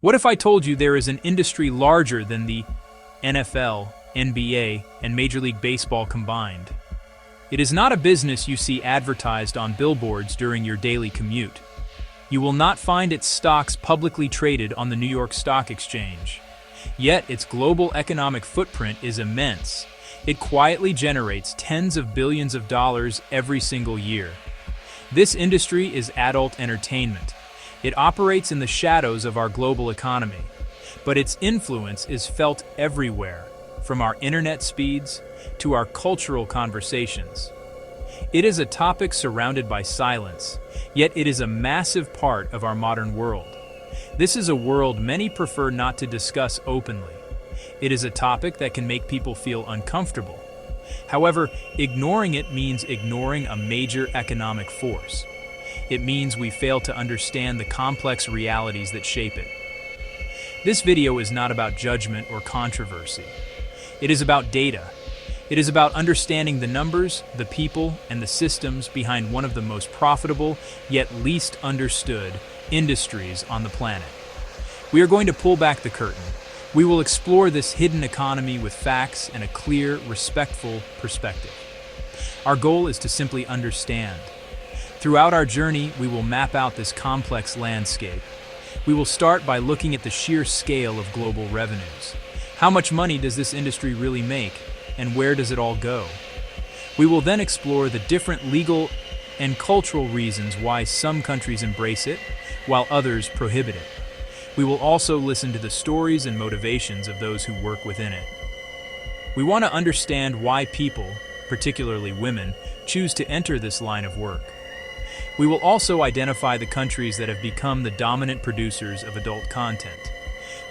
What if I told you there is an industry larger than the NFL, NBA, and Major League Baseball combined? It is not a business you see advertised on billboards during your daily commute. You will not find its stocks publicly traded on the New York Stock Exchange. Yet its global economic footprint is immense. It quietly generates tens of billions of dollars every single year. This industry is adult entertainment. It operates in the shadows of our global economy, but its influence is felt everywhere, from our internet speeds to our cultural conversations. It is a topic surrounded by silence, yet it is a massive part of our modern world. This is a world many prefer not to discuss openly. It is a topic that can make people feel uncomfortable. However, ignoring it means ignoring a major economic force. It means we fail to understand the complex realities that shape it. This video is not about judgment or controversy. It is about data. It is about understanding the numbers, the people, and the systems behind one of the most profitable, yet least understood, industries on the planet. We are going to pull back the curtain. We will explore this hidden economy with facts and a clear, respectful perspective. Our goal is to simply understand. Throughout our journey, we will map out this complex landscape. We will start by looking at the sheer scale of global revenues. How much money does this industry really make, and where does it all go? We will then explore the different legal and cultural reasons why some countries embrace it, while others prohibit it. We will also listen to the stories and motivations of those who work within it. We want to understand why people, particularly women, choose to enter this line of work. We will also identify the countries that have become the dominant producers of adult content.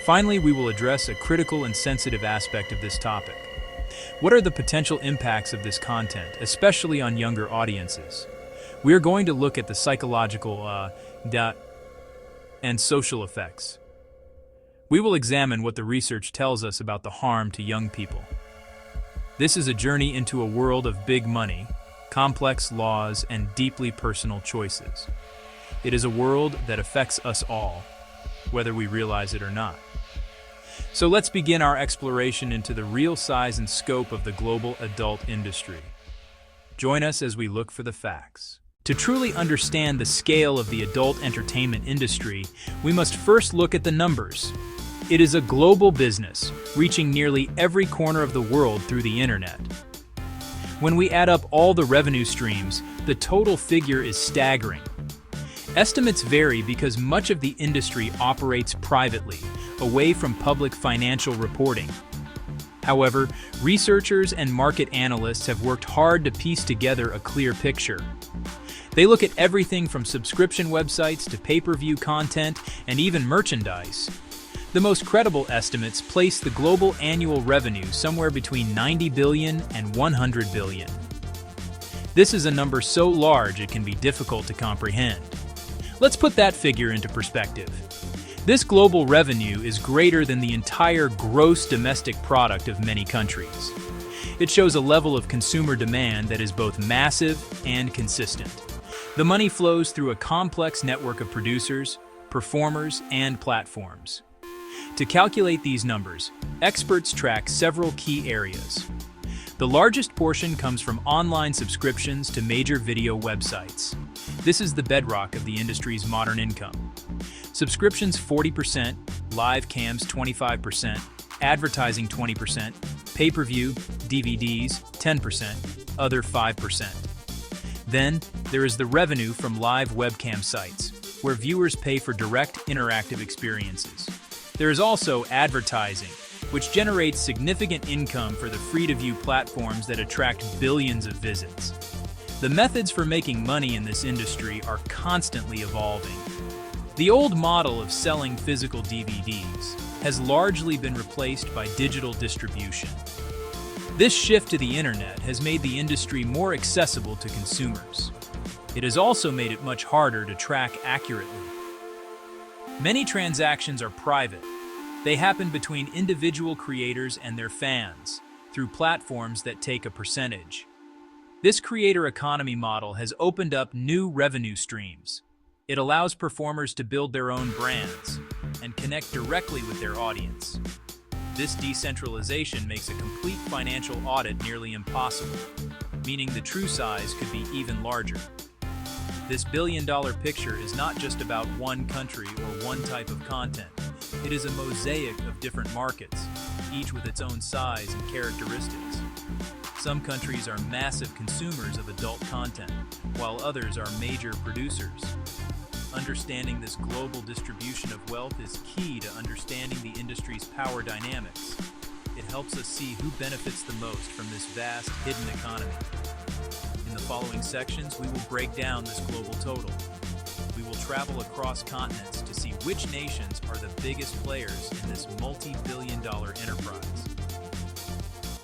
Finally, we will address a critical and sensitive aspect of this topic. What are the potential impacts of this content, especially on younger audiences? We are going to look at the psychological and social effects. We will examine what the research tells us about the harm to young people. This is a journey into a world of big money, complex laws, and deeply personal choices. It is a world that affects us all, whether we realize it or not. So let's begin our exploration into the real size and scope of the global adult industry. Join us as we look for the facts. To truly understand the scale of the adult entertainment industry, we must first look at the numbers. It is a global business, reaching nearly every corner of the world through the internet. When we add up all the revenue streams, the total figure is staggering. Estimates vary because much of the industry operates privately, away from public financial reporting. However, researchers and market analysts have worked hard to piece together a clear picture. They look at everything from subscription websites to pay-per-view content and even merchandise. The most credible estimates place the global annual revenue somewhere between 90 billion and 100 billion. This is a number so large it can be difficult to comprehend. Let's put that figure into perspective. This global revenue is greater than the entire gross domestic product of many countries. It shows a level of consumer demand that is both massive and consistent. The money flows through a complex network of producers, performers, and platforms. To calculate these numbers, experts track several key areas. The largest portion comes from online subscriptions to major video websites. This is the bedrock of the industry's modern income. Subscriptions 40%, live cams 25%, advertising 20%, pay-per-view, DVDs 10%, other 5%. Then, there is the revenue from live webcam sites, where viewers pay for direct interactive experiences. There is also advertising, which generates significant income for the free-to-view platforms that attract billions of visits. The methods for making money in this industry are constantly evolving. The old model of selling physical DVDs has largely been replaced by digital distribution. This shift to the internet has made the industry more accessible to consumers. It has also made it much harder to track accurately. Many transactions are private. They happen between individual creators and their fans, through platforms that take a percentage. This creator economy model has opened up new revenue streams. It allows performers to build their own brands, and connect directly with their audience. This decentralization makes a complete financial audit nearly impossible, meaning the true size could be even larger. This billion-dollar picture is not just about one country or one type of content. It is a mosaic of different markets, each with its own size and characteristics. Some countries are massive consumers of adult content, while others are major producers. Understanding this global distribution of wealth is key to understanding the industry's power dynamics. It helps us see who benefits the most from this vast, hidden economy. In the following sections, we will break down this global total. We will travel across continents to see which nations are the biggest players in this multi-billion-dollar enterprise.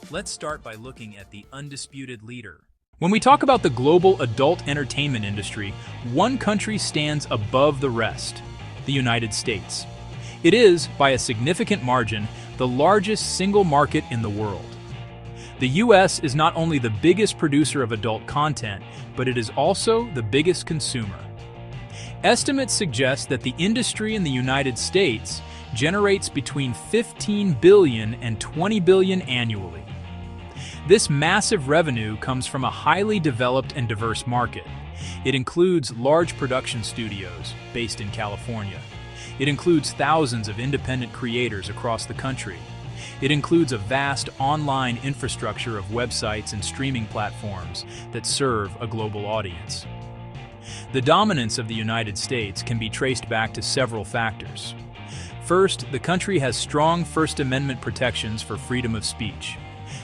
Let's start by looking at the undisputed leader. When we talk about the global adult entertainment industry, one country stands above the rest: the United States. It is, by a significant margin, the largest single market in the world. The US is not only the biggest producer of adult content, but it is also the biggest consumer. Estimates suggest that the industry in the United States generates between 15 billion and 20 billion annually. This massive revenue comes from a highly developed and diverse market. It includes large production studios based in California. It includes thousands of independent creators across the country. It includes a vast online infrastructure of websites and streaming platforms that serve a global audience. The dominance of the United States can be traced back to several factors. First, the country has strong First Amendment protections for freedom of speech.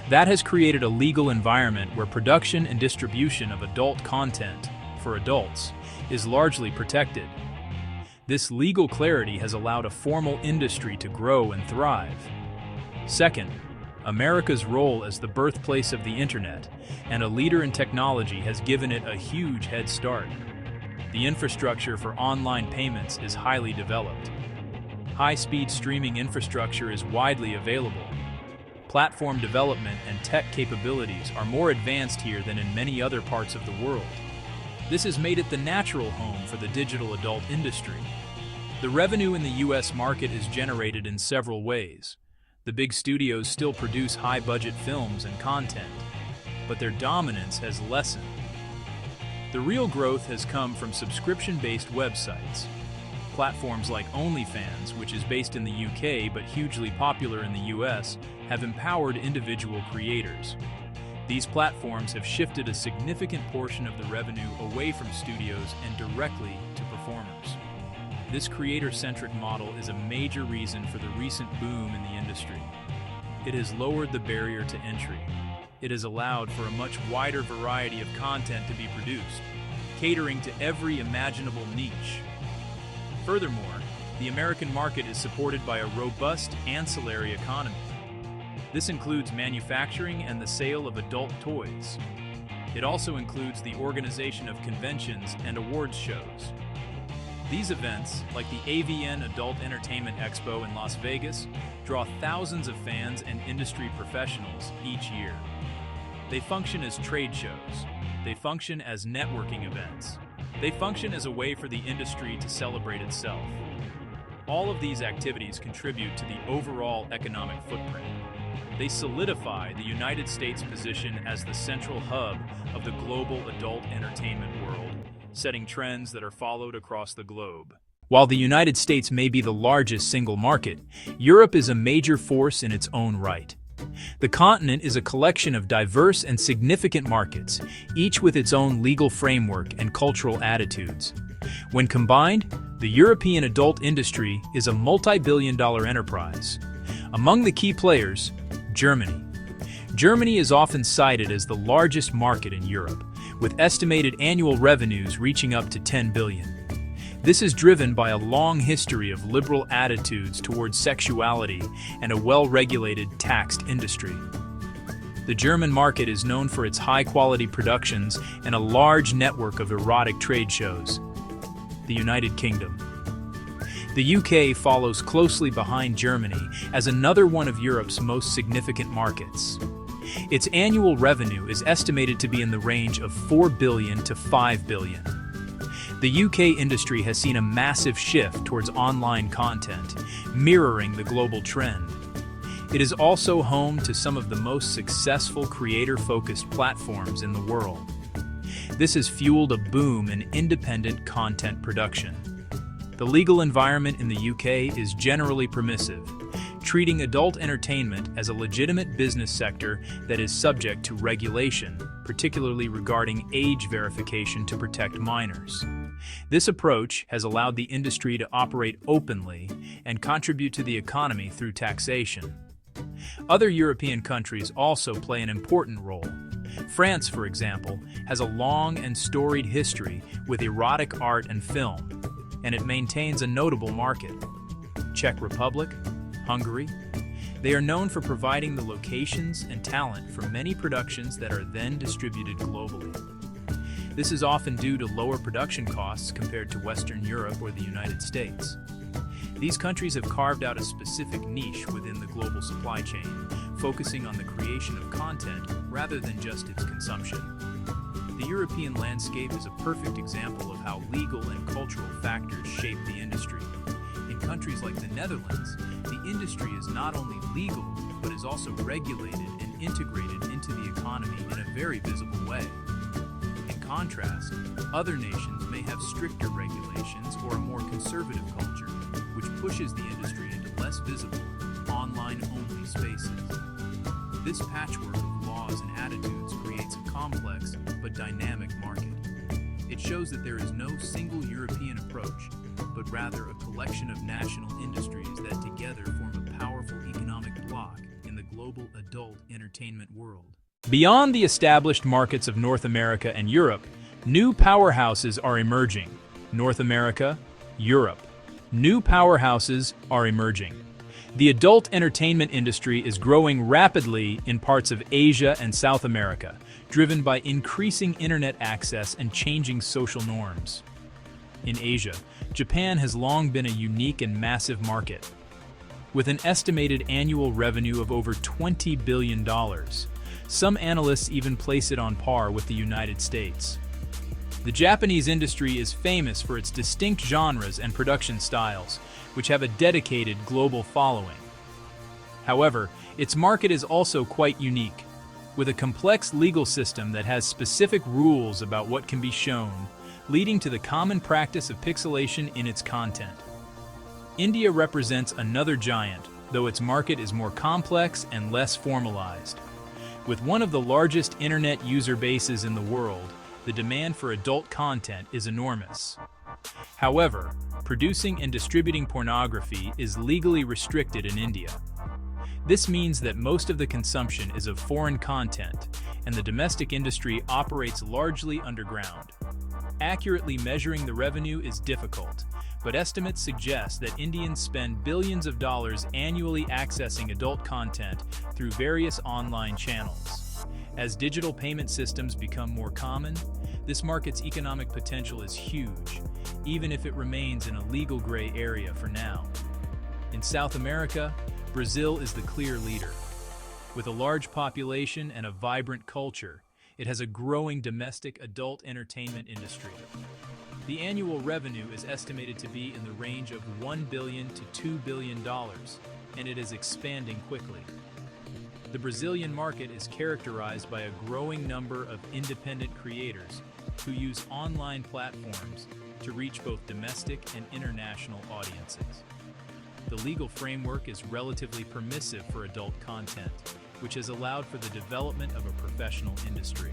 That has created a legal environment where production and distribution of adult content, for adults, is largely protected. This legal clarity has allowed a formal industry to grow and thrive. Second, America's role as the birthplace of the Internet and a leader in technology has given it a huge head start. The infrastructure for online payments is highly developed. High-speed streaming infrastructure is widely available. Platform development and tech capabilities are more advanced here than in many other parts of the world. This has made it the natural home for the digital adult industry. The revenue in the US market is generated in several ways. The big studios still produce high-budget films and content, but their dominance has lessened. The real growth has come from subscription-based websites. Platforms like OnlyFans, which is based in the UK but hugely popular in the US, have empowered individual creators. These platforms have shifted a significant portion of the revenue away from studios and directly to performers. This creator-centric model is a major reason for the recent boom in the industry. It has lowered the barrier to entry. It has allowed for a much wider variety of content to be produced, catering to every imaginable niche. Furthermore, the American market is supported by a robust ancillary economy. This includes manufacturing and the sale of adult toys. It also includes the organization of conventions and awards shows. These events, like the AVN Adult Entertainment Expo in Las Vegas, draw thousands of fans and industry professionals each year. They function as trade shows. They function as networking events. They function as a way for the industry to celebrate itself. All of these activities contribute to the overall economic footprint. They solidify the United States' position as the central hub of the global adult entertainment world, setting trends that are followed across the globe. While the United States may be the largest single market, Europe is a major force in its own right. The continent is a collection of diverse and significant markets, each with its own legal framework and cultural attitudes. When combined, the European adult industry is a multi-billion-dollar enterprise. Among the key players, Germany. Germany is often cited as the largest market in Europe, with estimated annual revenues reaching up to 10 billion. This is driven by a long history of liberal attitudes towards sexuality and a well-regulated taxed industry. The German market is known for its high-quality productions and a large network of erotic trade shows. The United Kingdom. The UK follows closely behind Germany as another one of Europe's most significant markets. Its annual revenue is estimated to be in the range of 4 billion to 5 billion. The UK industry has seen a massive shift towards online content, mirroring the global trend. It is also home to some of the most successful creator-focused platforms in the world. This has fueled a boom in independent content production. The legal environment in the UK is generally permissive, treating adult entertainment as a legitimate business sector that is subject to regulation, particularly regarding age verification to protect minors. This approach has allowed the industry to operate openly and contribute to the economy through taxation. Other European countries also play an important role. France, for example, has a long and storied history with erotic art and film, and it maintains a notable market. Czech Republic, Hungary, they are known for providing the locations and talent for many productions that are then distributed globally. This is often due to lower production costs compared to Western Europe or the United States. These countries have carved out a specific niche within the global supply chain, focusing on the creation of content rather than just its consumption. The European landscape is a perfect example of how legal and cultural factors shape the industry. In countries like the Netherlands, the industry is not only legal, but is also regulated and integrated into the economy in a very visible way. In contrast, other nations may have stricter regulations or a more conservative culture, which pushes the industry into less visible, online-only spaces. This patchwork of laws and attitudes creates a complex but dynamic market. It shows that there is no single European approach, but rather a collection of national industries that together form a powerful economic bloc in the global adult entertainment world. Beyond the established markets of North America and Europe, new powerhouses are emerging. North America, Europe. New powerhouses are emerging. The adult entertainment industry is growing rapidly in parts of Asia and South America, driven by increasing internet access and changing social norms. In Asia, Japan has long been a unique and massive market. With an estimated annual revenue of over $20 billion, some analysts even place it on par with the United States. The Japanese industry is famous for its distinct genres and production styles, which have a dedicated global following. However, its market is also quite unique, with a complex legal system that has specific rules about what can be shown, leading to the common practice of pixelation in its content. India represents another giant, though its market is more complex and less formalized. With one of the largest internet user bases in the world, the demand for adult content is enormous. However, producing and distributing pornography is legally restricted in India. This means that most of the consumption is of foreign content, and the domestic industry operates largely underground. Accurately measuring the revenue is difficult, but estimates suggest that Indians spend billions of dollars annually accessing adult content through various online channels. As digital payment systems become more common, this market's economic potential is huge, even if it remains in a legal gray area for now. In South America, Brazil is the clear leader. With a large population and a vibrant culture, it has a growing domestic adult entertainment industry. The annual revenue is estimated to be in the range of $1 billion to $2 billion, and it is expanding quickly. The Brazilian market is characterized by a growing number of independent creators who use online platforms to reach both domestic and international audiences. The legal framework is relatively permissive for adult content, which has allowed for the development of a professional industry.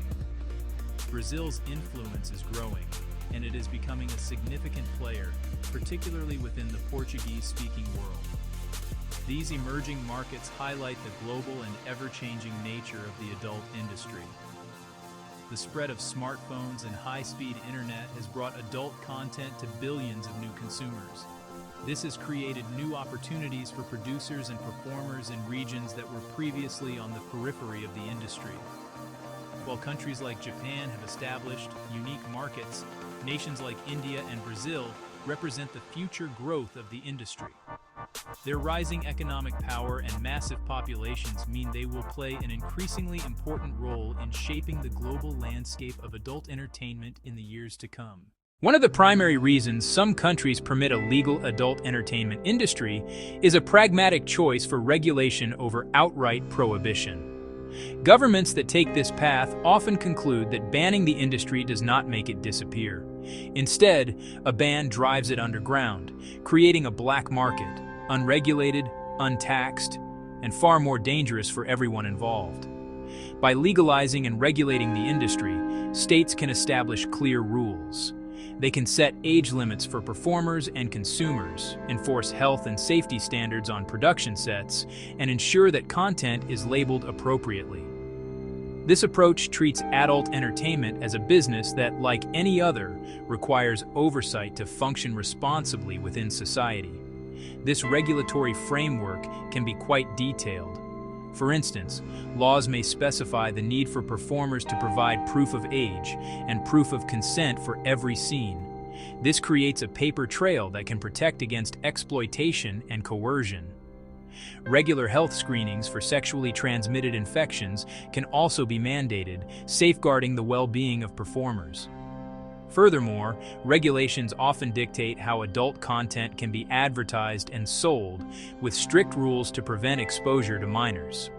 Brazil's influence is growing, and it is becoming a significant player, particularly within the Portuguese-speaking world. These emerging markets highlight the global and ever-changing nature of the adult industry. The spread of smartphones and high-speed internet has brought adult content to billions of new consumers. This has created new opportunities for producers and performers in regions that were previously on the periphery of the industry. While countries like Japan have established unique markets, nations like India and Brazil represent the future growth of the industry. Their rising economic power and massive populations mean they will play an increasingly important role in shaping the global landscape of adult entertainment in the years to come. One of the primary reasons some countries permit a legal adult entertainment industry is a pragmatic choice for regulation over outright prohibition. Governments that take this path often conclude that banning the industry does not make it disappear. Instead, a ban drives it underground, creating a black market, unregulated, untaxed, and far more dangerous for everyone involved. By legalizing and regulating the industry, states can establish clear rules. They can set age limits for performers and consumers, enforce health and safety standards on production sets, and ensure that content is labeled appropriately. This approach treats adult entertainment as a business that, like any other, requires oversight to function responsibly within society. This regulatory framework can be quite detailed. For instance, laws may specify the need for performers to provide proof of age and proof of consent for every scene. This creates a paper trail that can protect against exploitation and coercion. Regular health screenings for sexually transmitted infections can also be mandated, safeguarding the well-being of performers. Furthermore, regulations often dictate how adult content can be advertised and sold, with strict rules to prevent exposure to minors.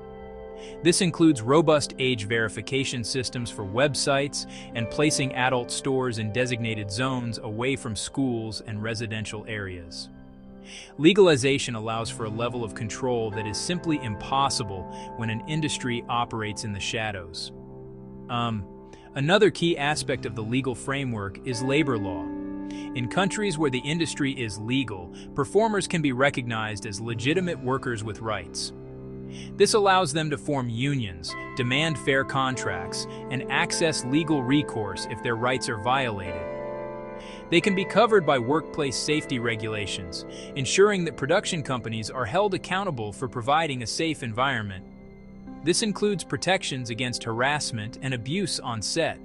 This includes robust age verification systems for websites and placing adult stores in designated zones away from schools and residential areas. Legalization allows for a level of control that is simply impossible when an industry operates in the shadows. Another key aspect of the legal framework is labor law. In countries where the industry is legal, performers can be recognized as legitimate workers with rights. This allows them to form unions, demand fair contracts, and access legal recourse if their rights are violated. They can be covered by workplace safety regulations, ensuring that production companies are held accountable for providing a safe environment. This includes protections against harassment and abuse on set.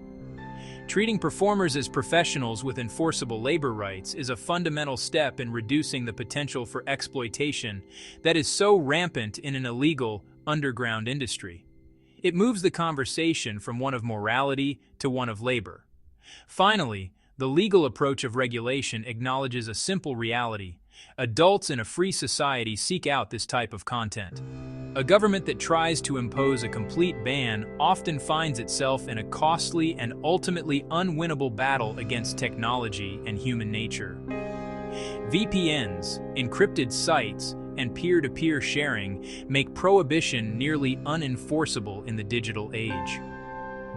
Treating performers as professionals with enforceable labor rights is a fundamental step in reducing the potential for exploitation that is so rampant in an illegal, underground industry. It moves the conversation from one of morality to one of labor. Finally, the legal approach of regulation acknowledges a simple reality. Adults in a free society seek out this type of content. A government that tries to impose a complete ban often finds itself in a costly and ultimately unwinnable battle against technology and human nature. VPNs, encrypted sites, and peer-to-peer sharing make prohibition nearly unenforceable in the digital age.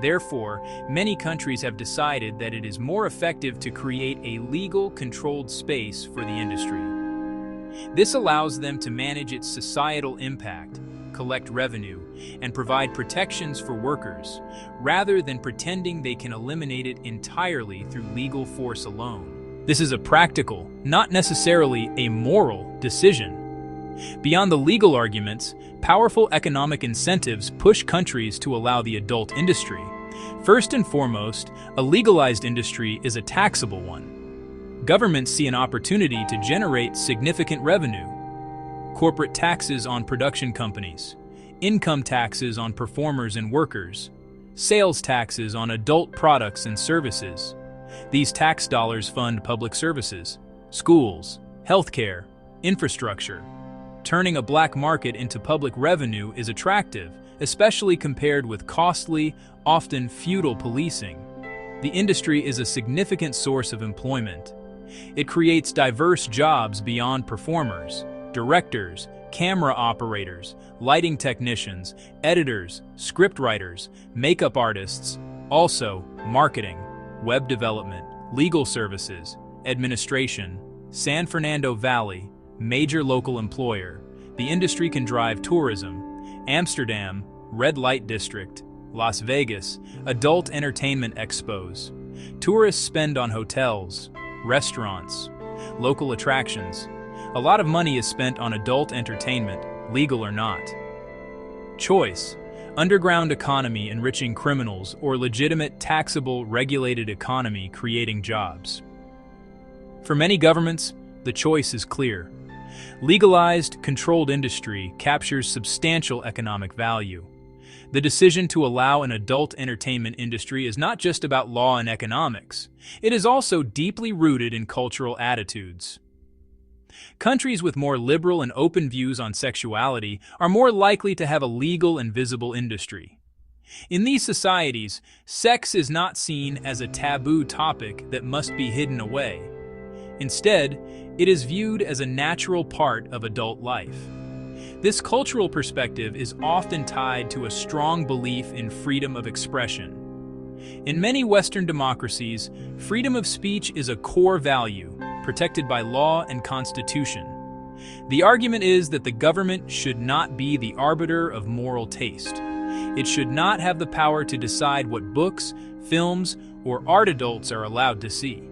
Therefore, many countries have decided that it is more effective to create a legal, controlled space for the industry. This allows them to manage its societal impact, collect revenue, and provide protections for workers, rather than pretending they can eliminate it entirely through legal force alone. This is a practical, not necessarily a moral, decision. Beyond the legal arguments, powerful economic incentives push countries to allow the adult industry. First and foremost, a legalized industry is a taxable one. Governments see an opportunity to generate significant revenue. Corporate taxes on production companies, income taxes on performers and workers, sales taxes on adult products and services. These tax dollars fund public services, schools, healthcare, infrastructure. Turning a black market into public revenue is attractive, especially compared with costly, often futile policing. The industry is a significant source of employment. It creates diverse jobs beyond performers, directors, camera operators, lighting technicians, editors, scriptwriters, makeup artists, also marketing, web development, legal services, administration. San Fernando Valley, major local employer. The industry can drive tourism. Amsterdam, red light district. Las Vegas, adult entertainment expos. Tourists spend on hotels, restaurants, local attractions. A lot of money is spent on adult entertainment, legal or not. Choice: underground economy enriching criminals or legitimate taxable regulated economy creating jobs. For many governments, the choice is clear. Legalized, controlled industry captures substantial economic value. The decision to allow an adult entertainment industry is not just about law and economics. It is also deeply rooted in cultural attitudes. Countries with more liberal and open views on sexuality are more likely to have a legal and visible industry. In these societies, sex is not seen as a taboo topic that must be hidden away. Instead, it is viewed as a natural part of adult life. This cultural perspective is often tied to a strong belief in freedom of expression. In many Western democracies, freedom of speech is a core value, protected by law and constitution. The argument is that the government should not be the arbiter of moral taste. It should not have the power to decide what books, films, or art adults are allowed to see.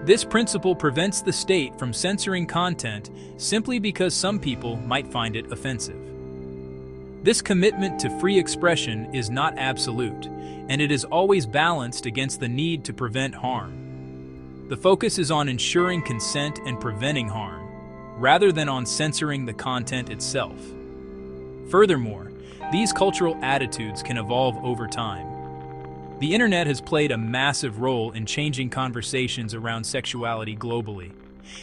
This principle prevents the state from censoring content simply because some people might find it offensive. This commitment to free expression is not absolute, and it is always balanced against the need to prevent harm. The focus is on ensuring consent and preventing harm, rather than on censoring the content itself. Furthermore, these cultural attitudes can evolve over time. The internet has played a massive role in changing conversations around sexuality globally.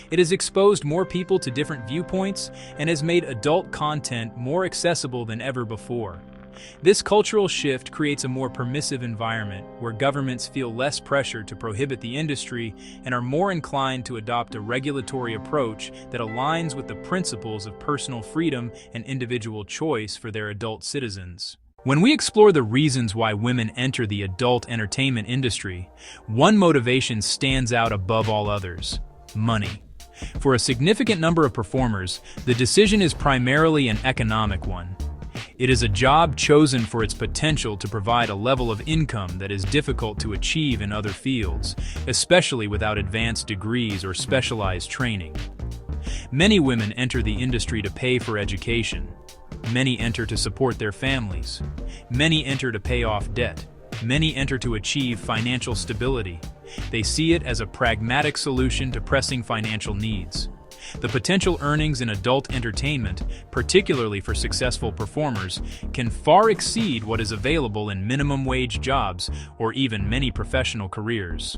It has exposed more people to different viewpoints and has made adult content more accessible than ever before. This cultural shift creates a more permissive environment where governments feel less pressure to prohibit the industry and are more inclined to adopt a regulatory approach that aligns with the principles of personal freedom and individual choice for their adult citizens. When we explore the reasons why women enter the adult entertainment industry, one motivation stands out above all others: money. For a significant number of performers, the decision is primarily an economic one. It is a job chosen for its potential to provide a level of income that is difficult to achieve in other fields, especially without advanced degrees or specialized training. Many women enter the industry to pay for education. Many enter to support their families. Many enter to pay off debt. Many enter to achieve financial stability. They see it as a pragmatic solution to pressing financial needs. The potential earnings in adult entertainment, particularly for successful performers, can far exceed what is available in minimum wage jobs or even many professional careers.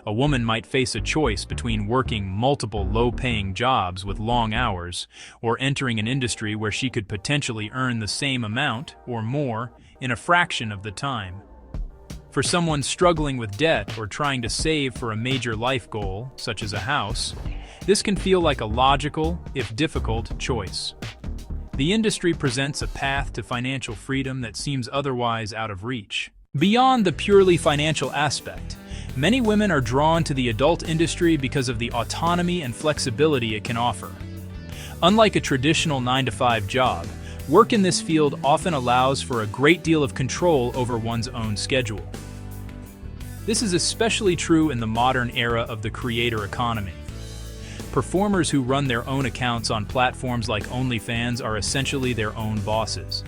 A woman might face a choice between working multiple low-paying jobs with long hours or entering an industry where she could potentially earn the same amount or more in a fraction of the time. For someone struggling with debt or trying to save for a major life goal, such as a house, this can feel like a logical, if difficult, choice. The industry presents a path to financial freedom that seems otherwise out of reach. Beyond the purely financial aspect, many women are drawn to the adult industry because of the autonomy and flexibility it can offer. Unlike a traditional 9-to-5 job, work in this field often allows for a great deal of control over one's own schedule. This is especially true in the modern era of the creator economy. Performers who run their own accounts on platforms like OnlyFans are essentially their own bosses.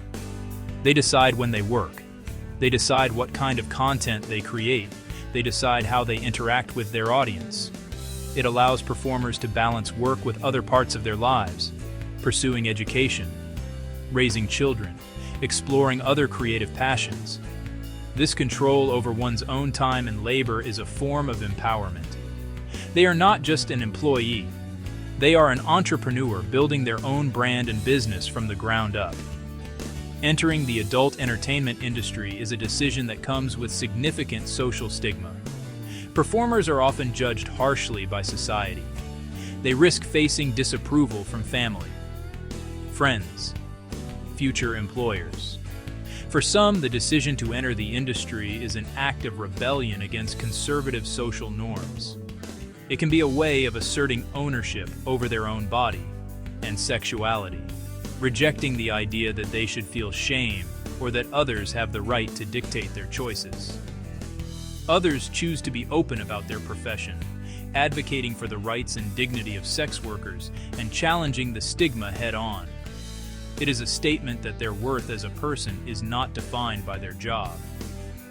They decide when they work. They decide what kind of content they create. They decide how they interact with their audience. It allows performers to balance work with other parts of their lives, pursuing education, raising children, exploring other creative passions. This control over one's own time and labor is a form of empowerment. They are not just an employee. They are an entrepreneur building their own brand and business from the ground up. Entering the adult entertainment industry is a decision that comes with significant social stigma. Performers are often judged harshly by society. They risk facing disapproval from family, friends, future employers. For some, the decision to enter the industry is an act of rebellion against conservative social norms. It can be a way of asserting ownership over their own body and sexuality, rejecting the idea that they should feel shame or that others have the right to dictate their choices. Others choose to be open about their profession, advocating for the rights and dignity of sex workers and challenging the stigma head-on. It is a statement that their worth as a person is not defined by their job,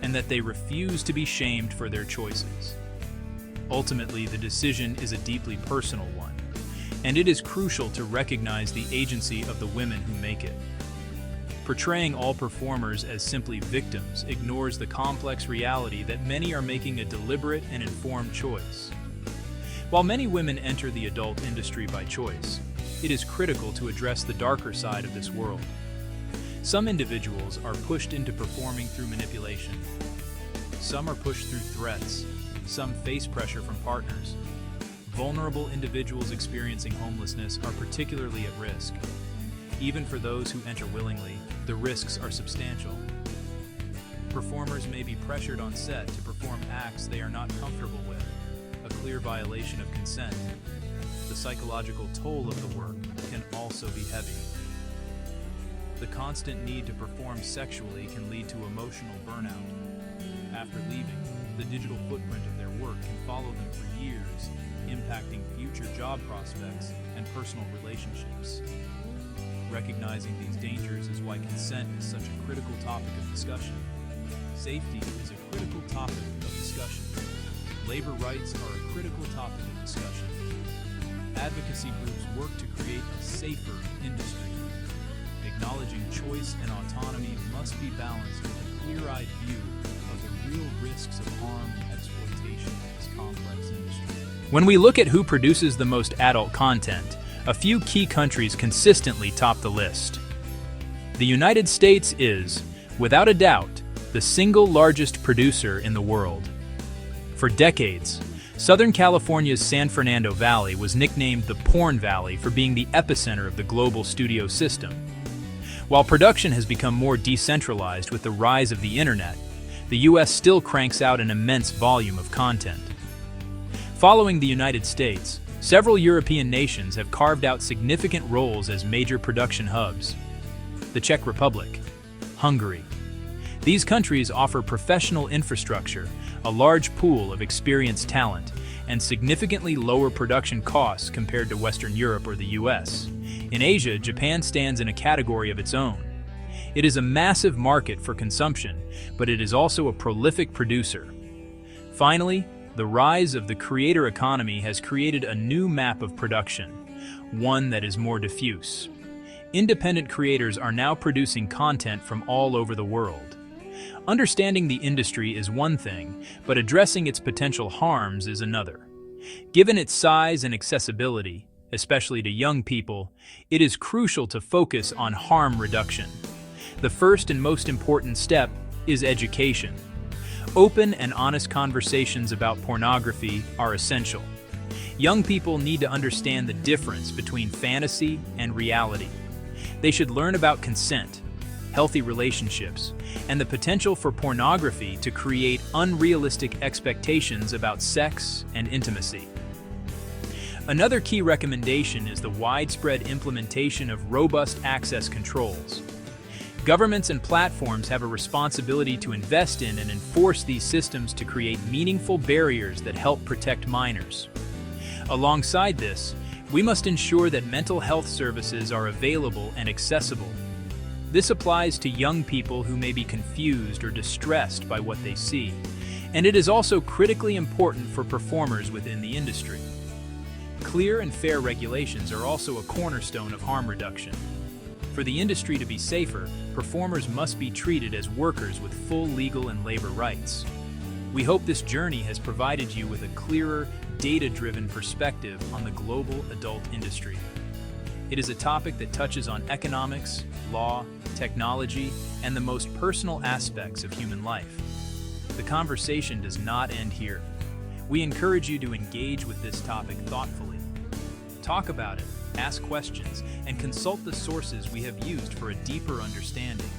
and that they refuse to be shamed for their choices. Ultimately, the decision is a deeply personal one, and it is crucial to recognize the agency of the women who make it. Portraying all performers as simply victims ignores the complex reality that many are making a deliberate and informed choice. While many women enter the adult industry by choice, it is critical to address the darker side of this world. Some individuals are pushed into performing through manipulation. Some are pushed through threats. Some face pressure from partners. Vulnerable individuals experiencing homelessness are particularly at risk. Even for those who enter willingly, the risks are substantial. Performers may be pressured on set to perform acts they are not comfortable with, a clear violation of consent. The psychological toll of the work can also be heavy. The constant need to perform sexually can lead to emotional burnout. After leaving, the digital footprint of their work can follow them for years, impacting future job prospects and personal relationships. Recognizing these dangers is why consent is such a critical topic of discussion. Safety is a critical topic of discussion. Labor rights are a critical topic of discussion. Advocacy groups work to create a safer industry. Acknowledging choice and autonomy must be balanced with a clear-eyed view of the real risks of harm and exploitation in this complex industry. When we look at who produces the most adult content, a few key countries consistently top the list. The United States is, without a doubt, the single largest producer in the world. For decades, Southern California's San Fernando Valley was nicknamed the Porn Valley for being the epicenter of the global studio system. While production has become more decentralized with the rise of the internet, the US still cranks out an immense volume of content. Following the United States, several European nations have carved out significant roles as major production hubs. The Czech Republic, Hungary. These countries offer professional infrastructure, a large pool of experienced talent, and significantly lower production costs compared to Western Europe or the US. In Asia, Japan stands in a category of its own. It is a massive market for consumption, but it is also a prolific producer. Finally, the rise of the creator economy has created a new map of production, one that is more diffuse. Independent creators are now producing content from all over the world. Understanding the industry is one thing, but addressing its potential harms is another. Given its size and accessibility, especially to young people, it is crucial to focus on harm reduction. The first and most important step is education. Open and honest conversations about pornography are essential. Young people need to understand the difference between fantasy and reality. They should learn about consent, healthy relationships, and the potential for pornography to create unrealistic expectations about sex and intimacy. Another key recommendation is the widespread implementation of robust access controls. Governments and platforms have a responsibility to invest in and enforce these systems to create meaningful barriers that help protect minors. Alongside this, we must ensure that mental health services are available and accessible. This applies to young people who may be confused or distressed by what they see, and it is also critically important for performers within the industry. Clear and fair regulations are also a cornerstone of harm reduction. For the industry to be safer, performers must be treated as workers with full legal and labor rights. We hope this journey has provided you with a clearer, data-driven perspective on the global adult industry. It is a topic that touches on economics, law, technology, and the most personal aspects of human life. The conversation does not end here. We encourage you to engage with this topic thoughtfully. Talk about it, ask questions, and consult the sources we have used for a deeper understanding.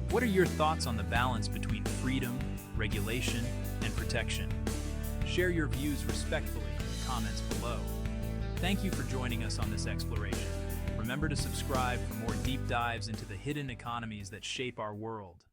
What are your thoughts on the balance between freedom, regulation, and protection? Share your views respectfully in the comments below. Thank you for joining us on this exploration. Remember to subscribe for more deep dives into the hidden economies that shape our world.